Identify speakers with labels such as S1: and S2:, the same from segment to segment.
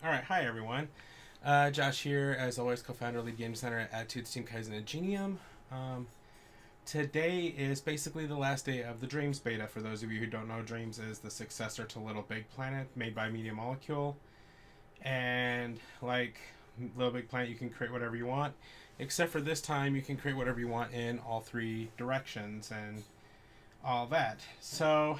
S1: All right, hi everyone. Josh here, as always, co-founder, lead game designer at Attitudes Team Kaizen and Genium. Um, Today is basically the last day of the Dreams beta. For those of you who don't know, Dreams is the successor to Little Big Planet, made by Media Molecule. And like Little Big Planet, you can create whatever you want, except for this time, you can create whatever you want in all three directions and all that. So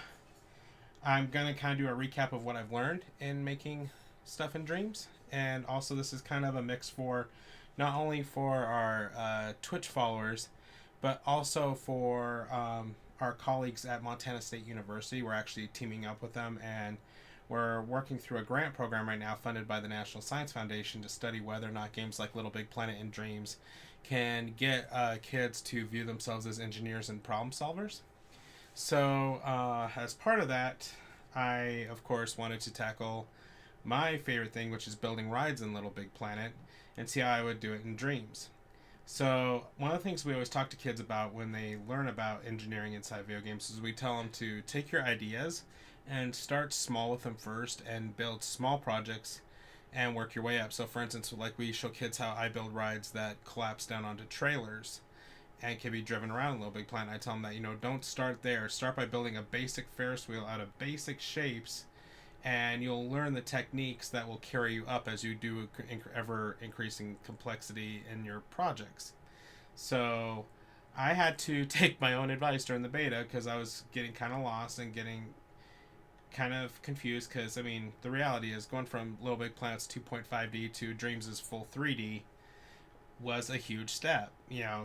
S1: I'm gonna kind of do a recap of what I've learned in making stuff in Dreams, and also this is kind of a mix for not only for our Twitch followers, but also for our colleagues at Montana State University. We're actually teaming up with them, and we're working through a grant program right now funded by the National Science Foundation to study whether or not games like Little Big Planet and Dreams can get kids to view themselves as engineers and problem solvers. So, as part of that, I, of course, wanted to tackle my favorite thing, which is building rides in Little Big Planet, and see how I would do it in Dreams. So, one of the things we always talk to kids about when they learn about engineering inside video games is we tell them to take your ideas and start small with them first and build small projects and work your way up. So, for instance, like we show kids how I build rides that collapse down onto trailers and can be driven around a Little Big Planet. I tell them that, don't start there. Start by building a basic Ferris wheel out of basic shapes, and you'll learn the techniques that will carry you up as you do ever increasing complexity in your projects. So I had to take my own advice during the beta because I was getting kind of lost and getting kind of confused because, the reality is going from Little Big Planet's 2.5D to Dreams' full 3D was a huge step,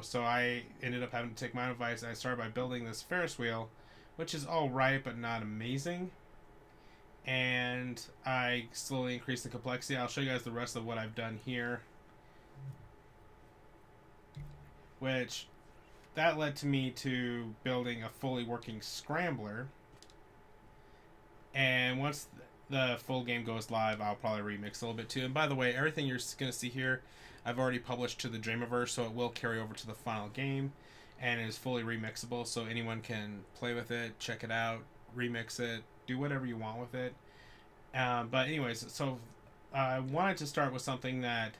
S1: So I ended up having to take my own advice. I started by building this Ferris wheel, which is all right but not amazing. And I slowly increased the complexity. I'll show you guys the rest of what I've done here, which that led to me to building a fully working scrambler. And once the full game goes live, I'll probably remix a little bit too. And by the way, everything you're going to see here, I've already published to the Dreamiverse, so it will carry over to the final game, and it is fully remixable, so anyone can play with it, check it out, remix it, do whatever you want with it. But anyways, so I wanted to start with something that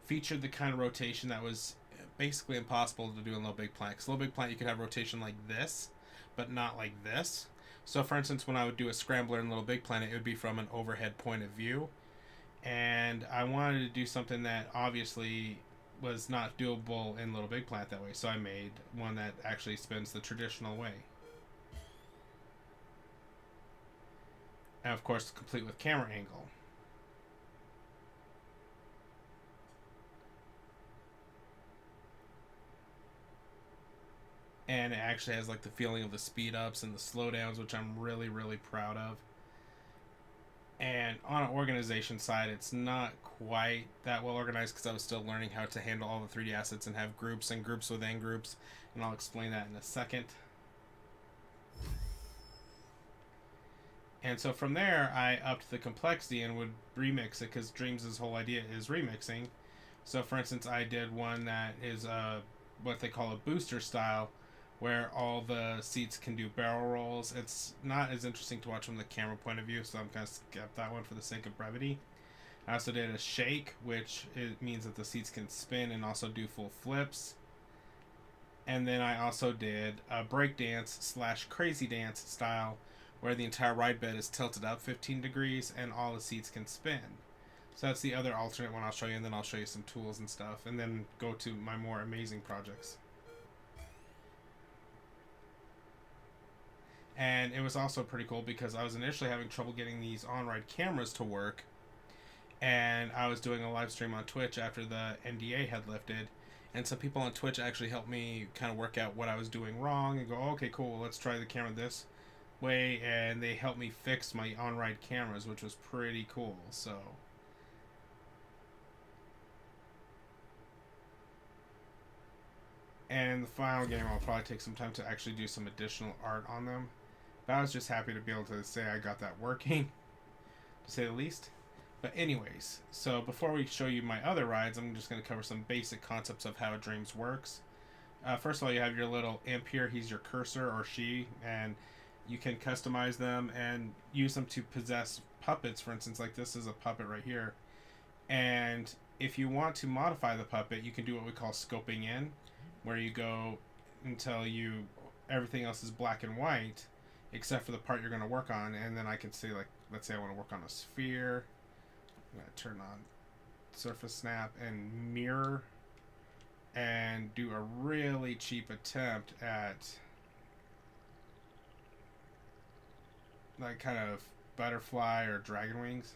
S1: featured the kind of rotation that was basically impossible to do in Little Big Planet. Because Little Big Planet, you could have rotation like this, but not like this. So for instance, when I would do a scrambler in Little Big Planet, it would be from an overhead point of view. And I wanted to do something that obviously was not doable in Little Big Planet that way. So I made one that actually spins the traditional way. And of course, complete with camera angle. And it actually has like the feeling of the speed ups and the slowdowns, which I'm really, really proud of. And on an organization side, it's not quite that well organized because I was still learning how to handle all the 3D assets and have groups and groups within groups, and I'll explain that in a second. And so from there, I upped the complexity and would remix it because Dreams' whole idea is remixing. So for instance, I did one that is what they call a booster style, where all the seats can do barrel rolls. It's not as interesting to watch from the camera point of view, so I'm going to skip that one for the sake of brevity. I also did a shake, which it means that the seats can spin and also do full flips. And then I also did a breakdance / crazy dance style, where the entire ride bed is tilted up 15 degrees and all the seats can spin. So that's the other alternate one I'll show you, and then I'll show you some tools and stuff, and then go to my more amazing projects. And it was also pretty cool because I was initially having trouble getting these on-ride cameras to work, and I was doing a live stream on Twitch after the NDA had lifted, and some people on Twitch actually helped me kind of work out what I was doing wrong and go, okay, cool, let's try the camera this way, and they helped me fix my on-ride cameras, which was pretty cool. So and in the final game, I'll probably take some time to actually do some additional art on them. But I was just happy to be able to say I got that working, to say the least. But anyways, so before we show you my other rides, I'm just going to cover some basic concepts of how Dreams works. First of all, you have your little imp here. He's your cursor, or she, and you can customize them and use them to possess puppets. For instance, like this is a puppet right here. And if you want to modify the puppet, you can do what we call scoping in, where you go until everything else is black and white, except for the part you're going to work on. And then I can say, like, let's say I want to work on a sphere. I'm going to turn on surface snap and mirror and do a really cheap attempt at like kind of butterfly or dragon wings.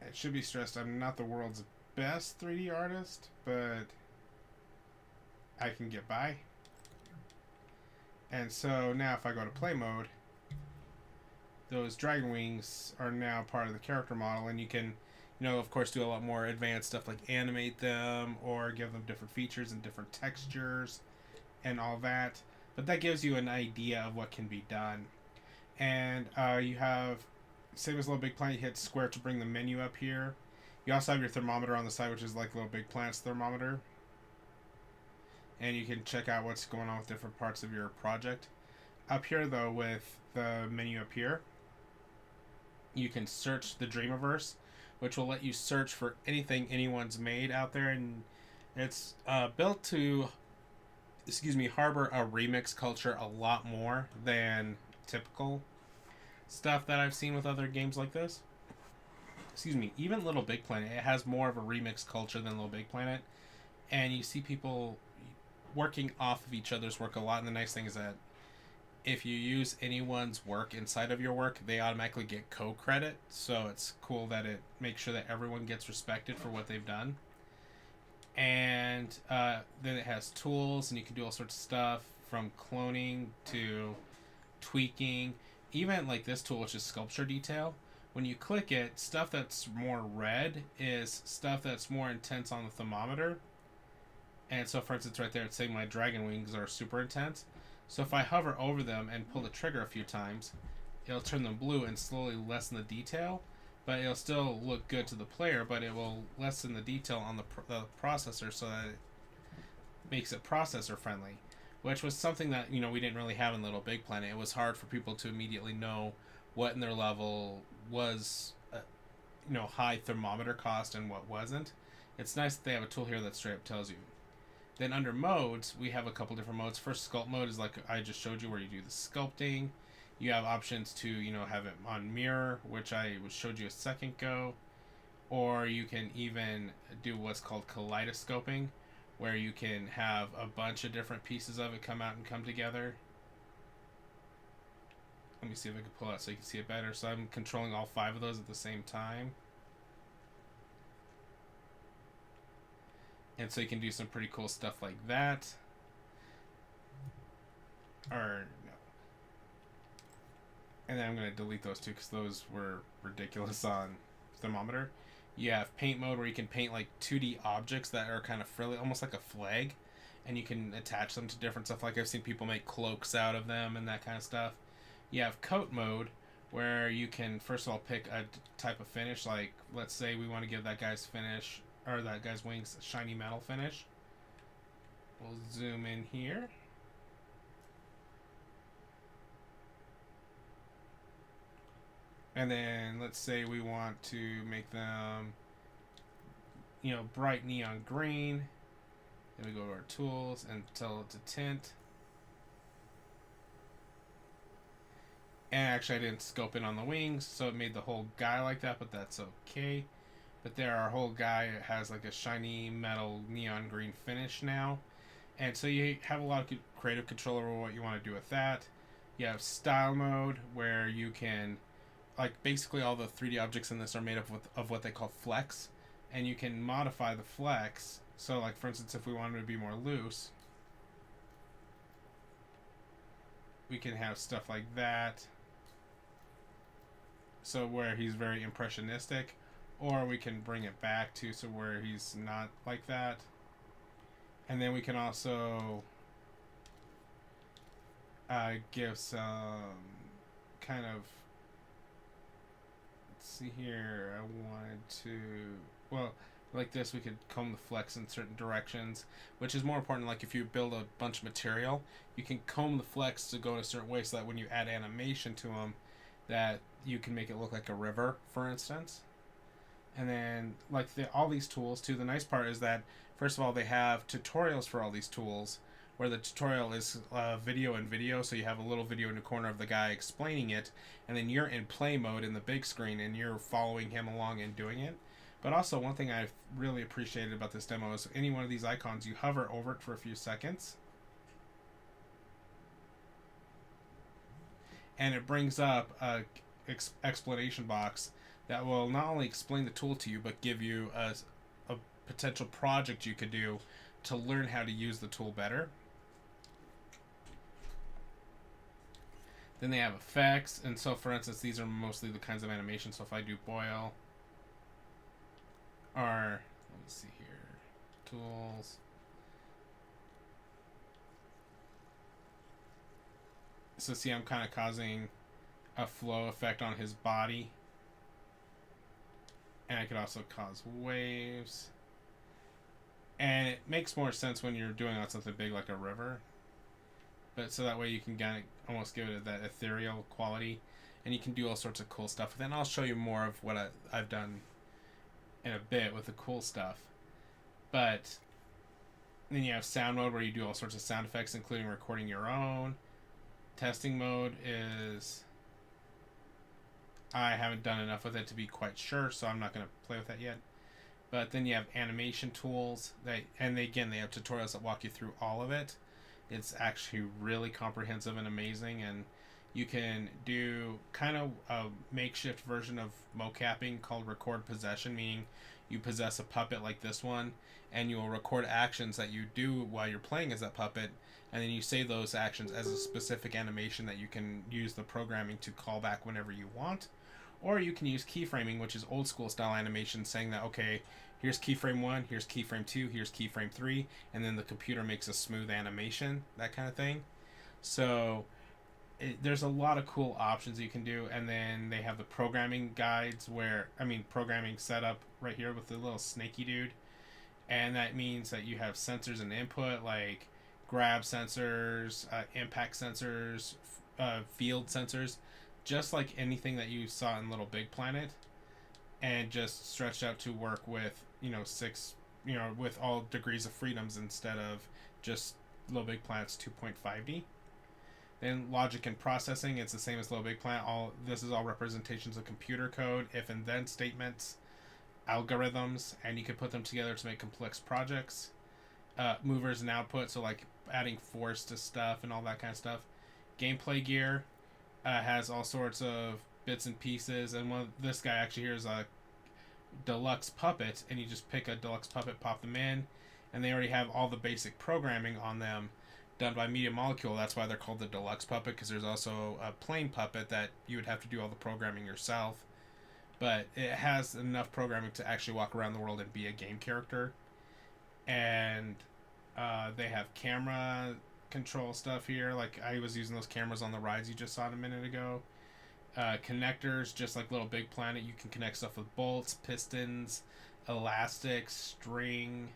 S1: It should be stressed I'm not the world's best 3D artist, but I can get by. And so now if I go to play mode, those dragon wings are now part of the character model, and you can, of course, do a lot more advanced stuff like animate them or give them different features and different textures and all that. But that gives you an idea of what can be done. And you have, same as Little Big Planet, you hit square to bring the menu up here. You also have your thermometer on the side, which is like Little Big Planet's thermometer. And you can check out what's going on with different parts of your project. Up here, though, with the menu up here, you can search the Dreamiverse, which will let you search for anything anyone's made out there. And it's built to, harbor a remix culture a lot more than typical stuff that I've seen with other games like this. Even Little Big Planet, it has more of a remix culture than Little Big Planet. And you see people working off of each other's work a lot. And the nice thing is that if you use anyone's work inside of your work, they automatically get co-credit. So it's cool that it makes sure that everyone gets respected for what they've done. And then it has tools, and you can do all sorts of stuff from cloning to tweaking. Even like this tool, which is sculpture detail. When you click it, stuff that's more red is stuff that's more intense on the thermometer. And so, for instance, right there, it's saying my dragon wings are super intense. So if I hover over them and pull the trigger a few times, it'll turn them blue and slowly lessen the detail. But it'll still look good to the player, but it will lessen the detail on the processor so that it makes it processor friendly. Which was something that, we didn't really have in Little Big Planet. It was hard for people to immediately know what in their level was, high thermometer cost and what wasn't. It's nice that they have a tool here that straight up tells you. Then under modes, we have a couple different modes. First, sculpt mode is like I just showed you, where you do the sculpting. You have options to, have it on mirror, which I showed you a second ago. Or you can even do what's called kaleidoscoping, where you can have a bunch of different pieces of it come out and come together. Let me see if I can pull out so you can see it better. So I'm controlling all 5 of those at the same time. And so you can do some pretty cool stuff like that. Or, no. And then I'm going to delete those two because those were ridiculous on thermometer. You have paint mode, where you can paint like 2D objects that are kind of frilly, almost like a flag. And you can attach them to different stuff. Like I've seen people make cloaks out of them and that kind of stuff. You have coat mode, where you can first of all pick a type of finish. Like, let's say we want to give that guy's finish, or that guy's wings, a shiny metal finish. We'll zoom in here. And then let's say we want to make them, bright neon green. Then we go to our tools and tell it to tint. And actually I didn't scope in on the wings, so it made the whole guy like that, but that's okay. But there, our whole guy has like a shiny metal neon green finish now. And so you have a lot of creative control over what you want to do with that. You have style mode, where you can, like, basically all the 3D objects in this are made up of what they call flex. And you can modify the flex. So, like, for instance, if we wanted to be more loose, we can have stuff like that. So where he's very impressionistic. Or we can bring it back to so where he's not like that. And then we can also give some kind of, let's see here, I wanted to, well, Like this, we could comb the flex in certain directions, which is more important. Like if you build a bunch of material, you can comb the flex to go in a certain way so that when you add animation to them, that you can make it look like a river, for instance. And then like all these tools too. The nice part is that first of all they have tutorials for all these tools, where the tutorial is video and video. So you have a little video in the corner of the guy explaining it, and then you're in play mode in the big screen and you're following him along and doing it. But also one thing I've really appreciated about this demo is any one of these icons, you hover over it for a few seconds, and it brings up a explanation box that will not only explain the tool to you, but give you a potential project you could do to learn how to use the tool better. Then they have effects, and so for instance, these are mostly the kinds of animations. So if I do boil, or let me see here, tools. So see, I'm kind of causing a flow effect on his body. And I could also cause waves. And it makes more sense when you're doing on something big like a river. But so that way you can kind of almost give it that ethereal quality. And you can do all sorts of cool stuff with it. And I'll show you more of what I've done in a bit with the cool stuff. But then you have sound mode where you do all sorts of sound effects, including recording your own. Testing mode is... I haven't done enough with it to be quite sure, so I'm not going to play with that yet. But then you have animation tools, and they have tutorials that walk you through all of it. It's actually really comprehensive and amazing, and you can do kind of a makeshift version of mocapping called record possession, meaning you possess a puppet like this one, and you will record actions that you do while you're playing as that puppet, and then you save those actions as a specific animation that you can use the programming to call back whenever you want. Or you can use keyframing, which is old school style animation, saying that, okay, here's keyframe 1, here's keyframe 2, here's keyframe 3, and then the computer makes a smooth animation, that kind of thing. So there's a lot of cool options you can do, and then they have the programming guides programming setup right here with the little snaky dude. And that means that you have sensors and input like grab sensors, impact sensors, field sensors, just like anything that you saw in Little Big Planet, and just stretched out to work with, with all degrees of freedoms instead of just Little Big Planet's 2.5D. Then logic and processing, it's the same as Little Big Planet. This is all representations of computer code, if and then statements, algorithms, and you can put them together to make complex projects. Movers and output, so like adding force to stuff and all that kind of stuff. Gameplay gear has all sorts of bits and pieces, and this guy actually here is a deluxe puppet, and you just pick a deluxe puppet, pop them in, and they already have all the basic programming on them done by Media Molecule. That's why they're called the deluxe puppet, because there's also a plain puppet that you would have to do all the programming yourself, but it has enough programming to actually walk around the world and be a game character. And they have camera control stuff here, like I was using those cameras on the rides you just saw a minute ago. Connectors, just like Little Big Planet, you can connect stuff with bolts, pistons, elastics, string,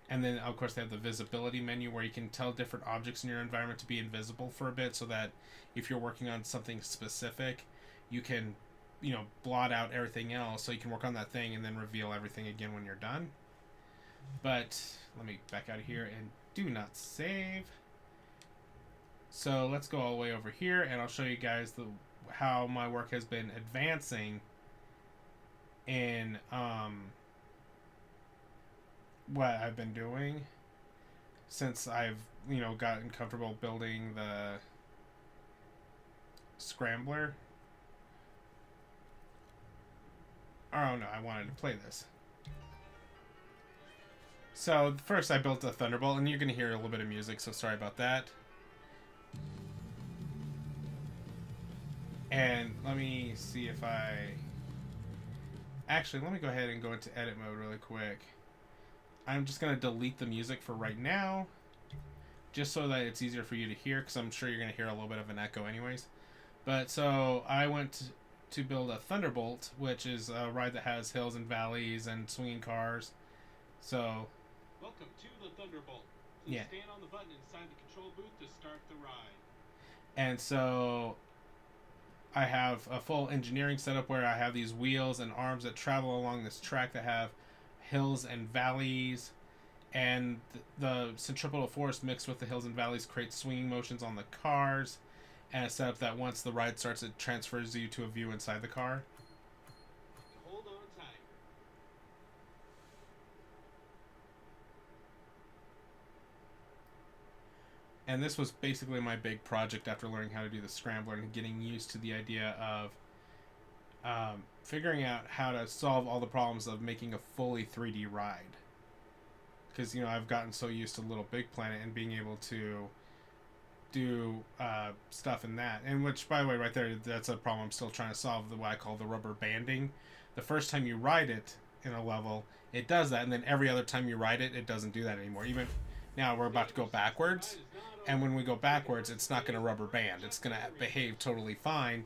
S1: and then of course they have the visibility menu where you can tell different objects in your environment to be invisible for a bit, so that if you're working on something specific, you can blot out everything else, so you can work on that thing and then reveal everything again when you're done. But let me back out of here and do not save. So let's go all the way over here, and I'll show you guys how my work has been advancing in what I've been doing since I've gotten comfortable building the Scrambler. Oh no, I wanted to play this. So first I built a Thunderbolt, and you're going to hear a little bit of music, so sorry about that. And let me see if actually, let me go ahead and go into edit mode really quick. I'm just going to delete the music for right now, just so that it's easier for you to hear, because I'm sure you're going to hear a little bit of an echo anyways. But so I went to build a Thunderbolt, which is a ride that has hills and valleys and swinging cars. So
S2: Welcome to the Thunderbolt. Please
S1: yeah,
S2: stand on the button inside the control booth to start the ride.
S1: and so I have a full engineering setup where I have these wheels and arms that travel along this track that have hills and valleys, and the centripetal force mixed with the hills and valleys creates swinging motions on the cars, and a setup that once the ride starts, it transfers you to a view inside the car.
S2: Hold on tight.
S1: And this was basically my big project after learning how to do the scrambler and getting used to the idea of figuring out how to solve all the problems of making a fully 3D ride. Because I've gotten so used to Little Big Planet and being able to do stuff in that, and which, by the way, right there, that's a problem I'm still trying to solve. What I call the rubber banding. The first time you ride it in a level, it does that, and then every other time you ride it, it doesn't do that anymore. Even now, we're about to go backwards, and when we go backwards, it's not going to rubber band. It's going to behave totally fine.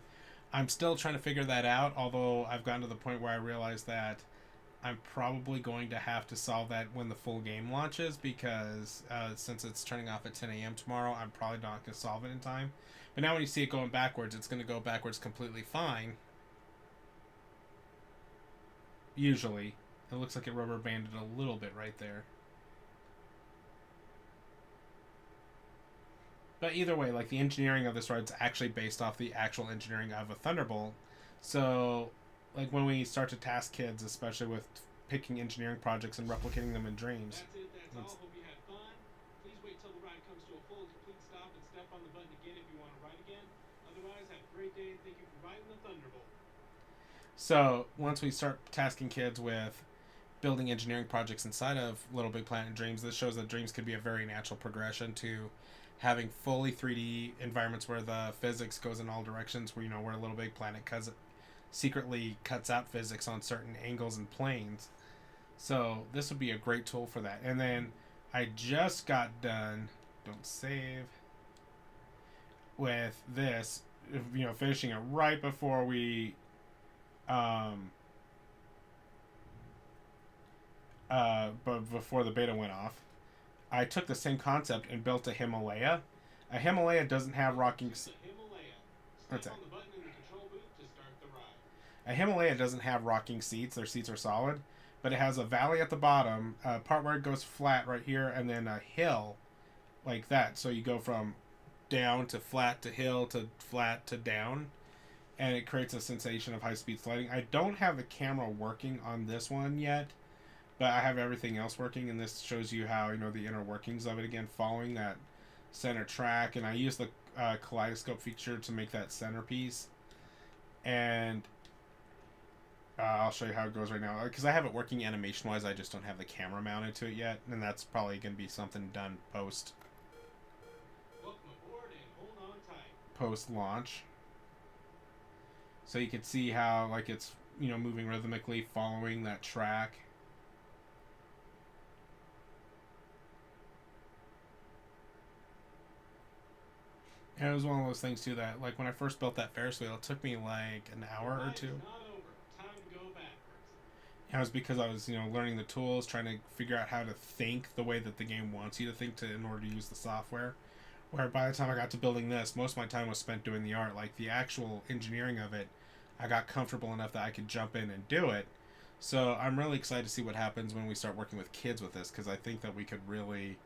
S1: I'm still trying to figure that out, although I've gotten to the point where I realize that I'm probably going to have to solve that when the full game launches, because since it's turning off at 10 a.m. tomorrow, I'm probably not going to solve it in time. But now when you see it going backwards, it's going to go backwards completely fine. Usually. It looks like it rubber banded a little bit right there. But either way, like, the engineering of this ride is actually based off the actual engineering of a Thunderbolt. So, like, when we start to task kids, especially with picking engineering projects and replicating them in dreams,
S2: That's it, that's all. Hope you had fun. Please wait till the ride comes to a full and complete stop and step on the button again if you want to ride again. Otherwise, have a great day and thank you for riding the Thunderbolt.
S1: so once we start tasking kids with building engineering projects inside of Little Big Planet Dreams, this shows that Dreams could be a very natural progression to having fully 3D environments where the physics goes in all directions. Where Little Big Planet secretly cuts out physics on certain angles and planes. So this would be a great tool for that. And then I just got done. Don't save. With this, finishing it right before we um, but before the beta went off. I took the same concept and built a Himalaya. A Himalaya doesn't have rocking. What's that? A Himalaya doesn't have rocking seats. Their seats are solid, but it has a valley at the bottom, a part where it goes flat right here, and then a hill like that. So you go from down to flat to hill to flat to down, and it creates a sensation of high speed sliding. I don't have the camera working on this one yet, but I have everything else working, and this shows you how the inner workings of it again, following that center track. And I use the kaleidoscope feature to make that centerpiece, and I'll show you how it goes right now because I have it working animation wise. I just don't have the camera mounted to it yet, and that's probably going to be something done post launch. So you can see how it's moving rhythmically following that track. And it was one of those things too that, like, when I first built that Ferris wheel, it took me like an hour or two. And it was because I was learning the tools, trying to figure out how to think the way that the game wants you to think in order to use the software. Where by the time I got to building this, most of my time was spent doing the art. Like, the actual engineering of it, I got comfortable enough that I could jump in and do it. So I'm really excited to see what happens when we start working with kids with this, because I think that we could really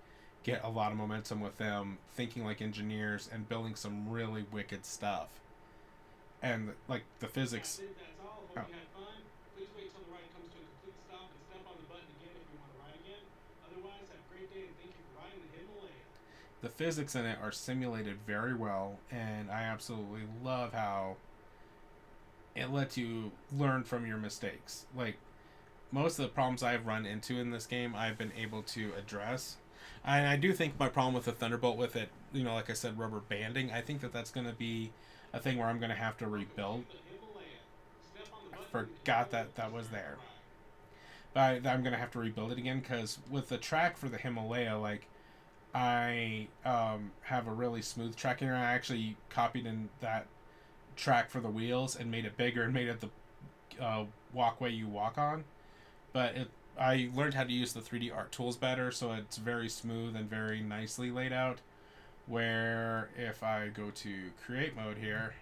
S1: get a lot of momentum with them thinking like engineers and building some really wicked stuff. And like the physics. Oh. The physics in it are simulated very well, and I absolutely love how it lets you learn from your mistakes. Like, most of the problems I've run into in this game, I've been able to address. And I do think my problem with the Thunderbolt, with it, like I said, rubber banding, I think that that's going to be a thing where I'm going to have to rebuild. I forgot that was there. But I'm going to have to rebuild it again, because with the track for the Himalaya, like, I have a really smooth track here. I actually copied in that track for the wheels and made it bigger and made it the walkway you walk on. But I learned how to use the 3D art tools better, so it's very smooth and very nicely laid out. Where if I go to create mode here,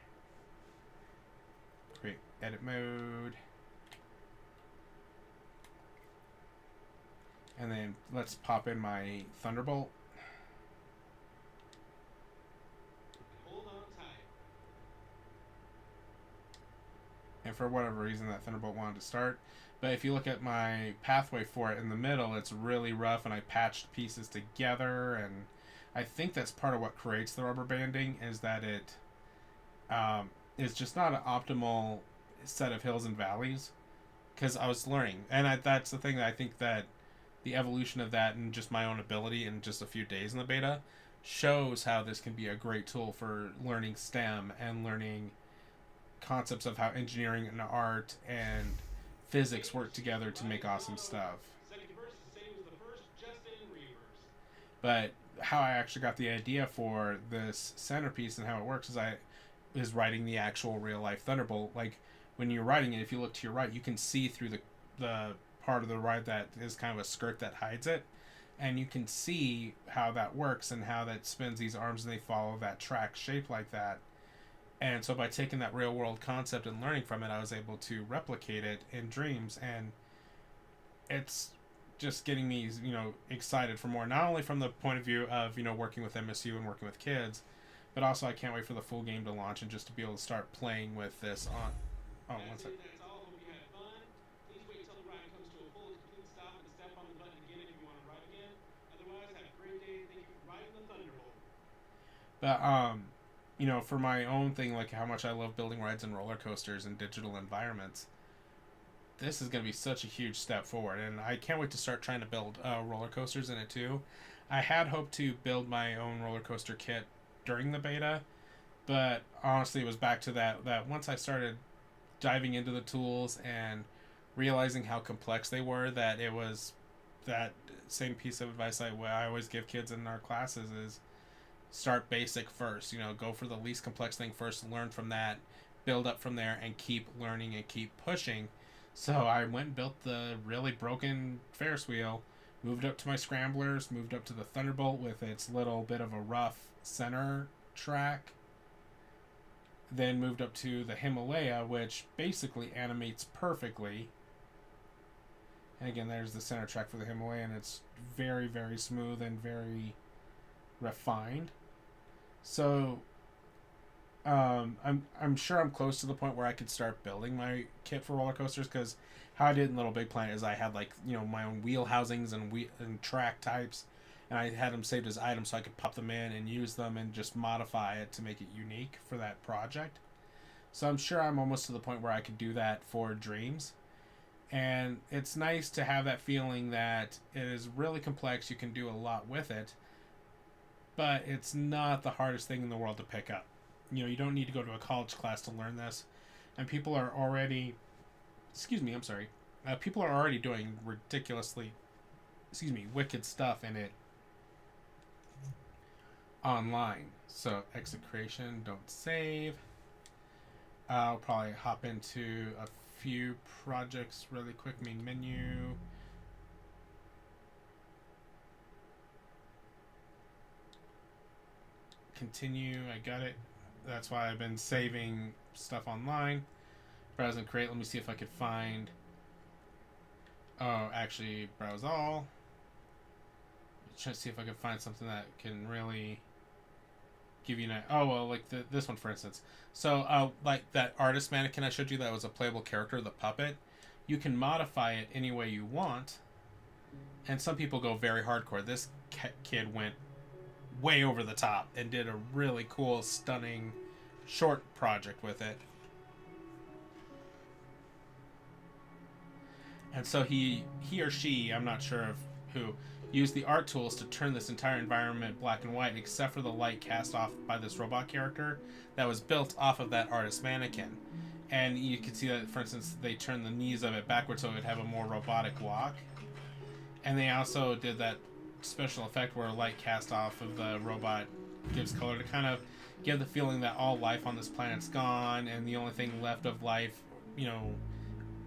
S1: create edit mode, and then let's pop in my Thunderbolt.
S2: Hold on tight.
S1: And for whatever reason, that Thunderbolt wanted to start. But if you look at my pathway for it in the middle, it's really rough, and I patched pieces together, and I think that's part of what creates the rubber banding, is that it is just not an optimal set of hills and valleys. Because I was learning, and that's the thing that I think that the evolution of that and just my own ability in just a few days in the beta shows how this can be a great tool for learning STEM and learning concepts of how engineering and art and physics work together to make awesome stuff.
S2: Second verse is the same as the first, just in reverse.
S1: But how I actually got the idea for this centerpiece and how it works is writing the actual real life Thunderbolt. Like when you're writing it, if you look to your right, you can see through the part of the ride that is kind of a skirt that hides it, and you can see how that works and how that spins these arms and they follow that track shape like that. And so by taking that real world concept and learning from it, I was able to replicate it in Dreams, and it's just getting me, excited for more. Not only from the point of view of, working with MSU and working with kids, but also I can't wait for the full game to launch and just to be able to start playing with this on. Oh, one
S2: That's
S1: second.
S2: it, that's all. Hope you had fun. Please wait until the ride comes to a full and complete stop and step on the button again if you want to ride again. Otherwise, have a great day and thank you for riding the Thunderbolt.
S1: But for my own thing, like how much I love building rides and roller coasters in digital environments, this is going to be such a huge step forward, and I can't wait to start trying to build roller coasters in it too. I had hoped to build my own roller coaster kit during the beta, but honestly, it was back to that once I started diving into the tools and realizing how complex they were, that it was that same piece of advice I always give kids in our classes is start basic first. Go for the least complex thing first, learn from that, build up from there, and keep learning and keep pushing. So I went and built the really broken Ferris wheel, moved up to my scramblers, moved up to the Thunderbolt with its little bit of a rough center track, then moved up to the Himalaya, which basically animates perfectly. And again, there's the center track for the Himalaya, and it's very, very smooth and very refined. So I'm sure I'm close to the point where I could start building my kit for roller coasters, because how I did in Little Big Planet is I had my own wheel housings and track types, and I had them saved as items so I could pop them in and use them and just modify it to make it unique for that project. So I'm sure I'm almost to the point where I could do that for Dreams. And it's nice to have that feeling that it is really complex, you can do a lot with it, but it's not the hardest thing in the world to pick up. You don't need to go to a college class to learn this. And people are already, people are already doing ridiculously, wicked stuff in it online. So exit creation, don't save. I'll probably hop into a few projects really quick. Main menu. Continue, I got it. That's why I've been saving stuff online. Browse and create. Let me see if I could find. Oh, actually, browse all. Try to see if I can find something that can really give you an. Oh well, like this one for instance. So, like that artist mannequin I showed you that was a playable character, the puppet. You can modify it any way you want, and some people go very hardcore. This kid went way over the top and did a really cool, stunning short project with it. And so he or she, I'm not sure of who, used the art tools to turn this entire environment black and white, except for the light cast off by this robot character that was built off of that artist mannequin. And you can see that, for instance, they turned the knees of it backwards so it would have a more robotic walk. And they also did that special effect where light cast off of the robot gives color to kind of give the feeling that all life on this planet's gone and the only thing left of life,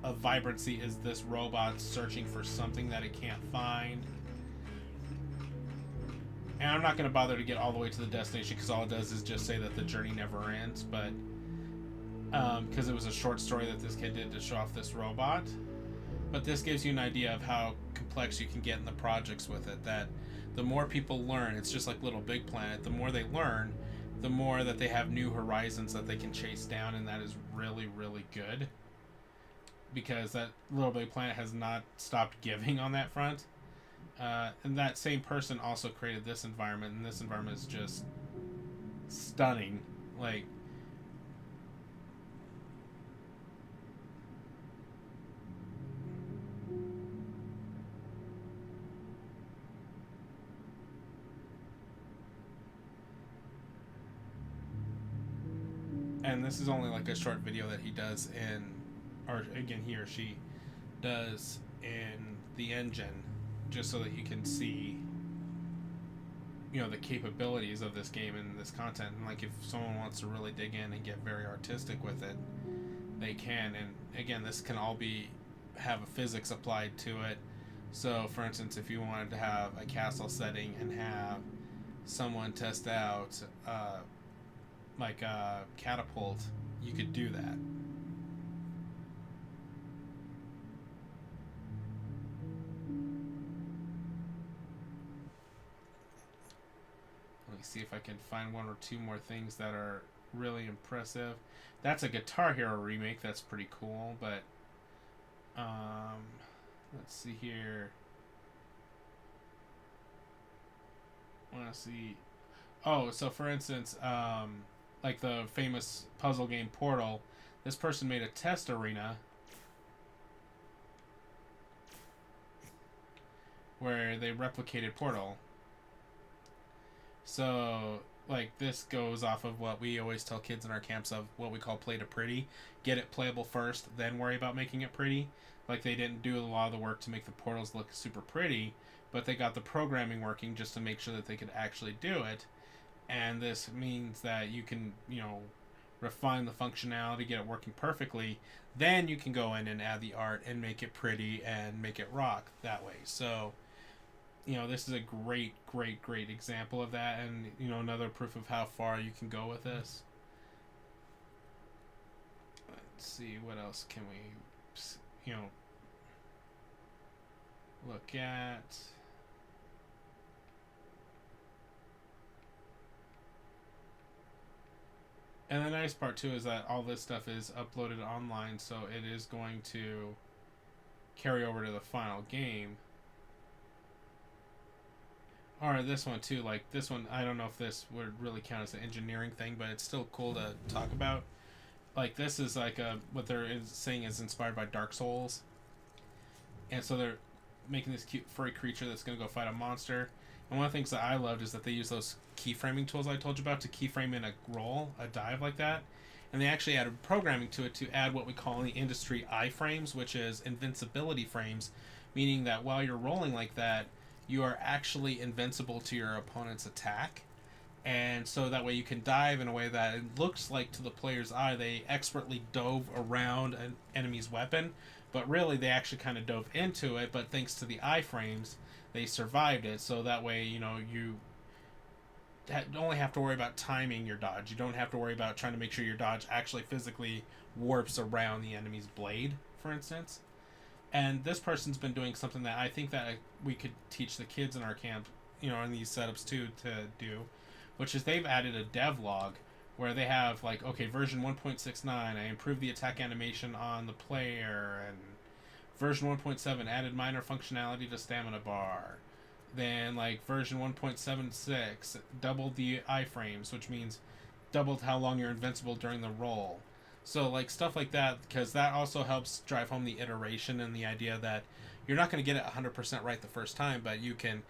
S1: of vibrancy is this robot searching for something that it can't find. And I'm not going to bother to get all the way to the destination because all it does is just say that the journey never ends. But because it was a short story that this kid did to show off this robot. But this gives you an idea of how complex you can get in the projects with it. That the more people learn, it's just like Little Big Planet, the more they learn, the more that they have new horizons that they can chase down, and that is really, really good. Because that Little Big Planet has not stopped giving on that front. And that same person also created this environment, and this environment is just stunning. Like, and this is only like a short video that he does in, or again he or she does in the engine, just so that you can see, you know, the capabilities of this game and this content. And like if someone wants to really dig in and get very artistic with it, they can. And again, this can all be have a physics applied to it. So for instance, if you wanted to have a castle setting and have someone test out like a catapult, you could do that. Let me see if I can find one or two more things that are really impressive. That's a Guitar Hero remake. That's pretty cool. But let's see here. I want to see. Oh, so for instance, like the famous puzzle game Portal, this person made a test arena where they replicated Portal. So, like, this goes off of what we always tell kids in our camps of what we call play to pretty. Get it playable first, then worry about making it pretty. Like, they didn't do a lot of the work to make the portals look super pretty, but they got the programming working just to make sure that they could actually do it. And this means that you can, you know, refine the functionality, get it working perfectly. Then you can go in and add the art and make it pretty and make it rock that way. So, you know, this is a great, great, great example of that. And, you know, another proof of how far you can go with this. Let's see, what else can we, you know, look at. And the nice part too is that all this stuff is uploaded online, so it is going to carry over to the final game. Or this one too, like this one, I don't know if this would really count as an engineering thing, but it's still cool to talk about. Like this is like what they're saying is inspired by Dark Souls. And so they're making this cute furry creature that's going to go fight a monster. And one of the things that I loved is that they use those keyframing tools I told you about to keyframe in a roll, a dive like that. And they actually added programming to it to add what we call in the industry iframes, which is invincibility frames, meaning that while you're rolling like that, you are actually invincible to your opponent's attack. And so that way you can dive in a way that it looks like to the player's eye they expertly dove around an enemy's weapon, but really they actually kind of dove into it, but thanks to the iframes, they survived it. So that way, you know, you only have to worry about timing your dodge. You don't have to worry about trying to make sure your dodge actually physically warps around the enemy's blade, for instance. And this person's been doing something that I think that we could teach the kids in our camp, you know, in these setups too, to do, which is they've added a dev log where they have like, okay, version 1.69, I improved the attack animation on the player, and version 1.7 added minor functionality to stamina bar. Then like version 1.76 doubled the iframes, which means doubled how long you're invincible during the roll. So like stuff like that, because that also helps drive home the iteration and the idea that you're not going to get it 100% right the first time, but you can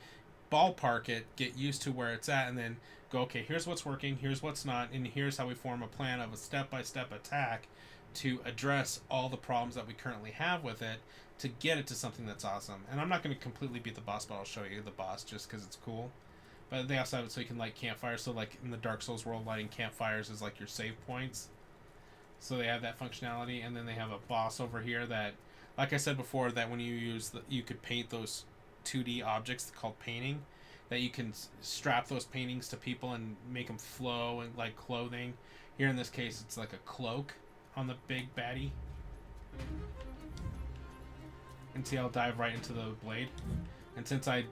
S1: ballpark it, get used to where it's at, and then go, okay, here's what's working, here's what's not, and here's how we form a plan of a step-by-step attack to address all the problems that we currently have with it to get it to something that's awesome. And I'm not going to completely beat the boss, but I'll show you the boss just because it's cool. But they also have it so you can light campfires. So like in the Dark Souls world, lighting campfires is like your save points. So they have that functionality, and then they have a boss over here that, like I said before, that when you use you could paint those 2D objects called painting, that you can strap those paintings to people and make them flow and like clothing. Here in this case, it's like a cloak on the big baddie. And see, I'll dive right into the blade. And since I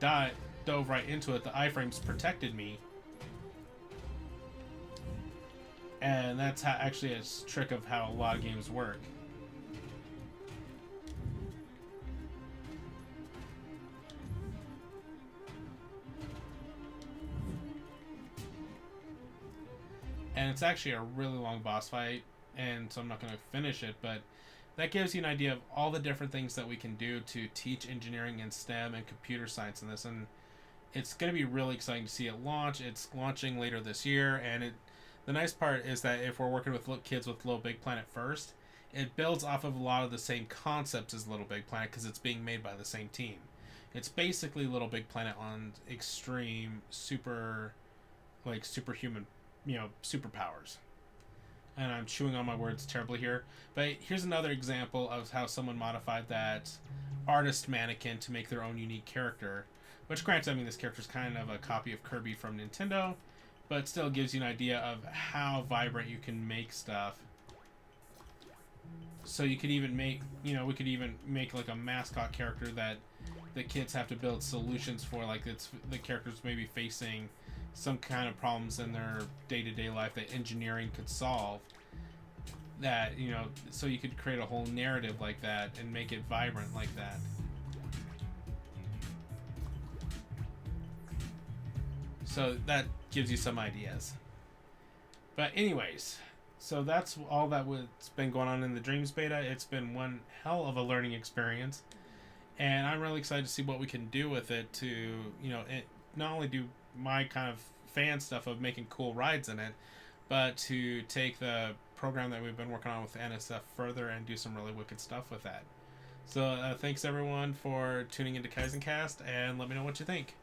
S1: dove right into it, the iframes protected me. And that's actually a trick of how a lot of games work. And it's actually a really long boss fight, and so I'm not going to finish it, but that gives you an idea of all the different things that we can do to teach engineering and STEM and computer science in this. And it's going to be really exciting to see it launch. It's launching later this year, and the nice part is that if we're working with kids with Little Big Planet first, it builds off of a lot of the same concepts as Little Big Planet because it's being made by the same team. It's basically Little Big Planet on extreme superhuman, superpowers. And I'm chewing on my words terribly here. But here's another example of how someone modified that artist mannequin to make their own unique character. Which, granted, I mean, this character's kind of a copy of Kirby from Nintendo, but still gives you an idea of how vibrant you can make stuff. So you could even make, we could even make like a mascot character that the kids have to build solutions for. Like the characters maybe facing some kind of problems in their day-to-day life that engineering could solve. That, so you could create a whole narrative like that and make it vibrant like that. So that gives you some ideas. But anyways, so that's all what's been going on in the Dreams beta. It's been one hell of a learning experience. And I'm really excited to see what we can do with it to, not only do my kind of fan stuff of making cool rides in it, but to take the program that we've been working on with NSF further and do some really wicked stuff with that. So thanks everyone for tuning into Kaizencast, and let me know what you think.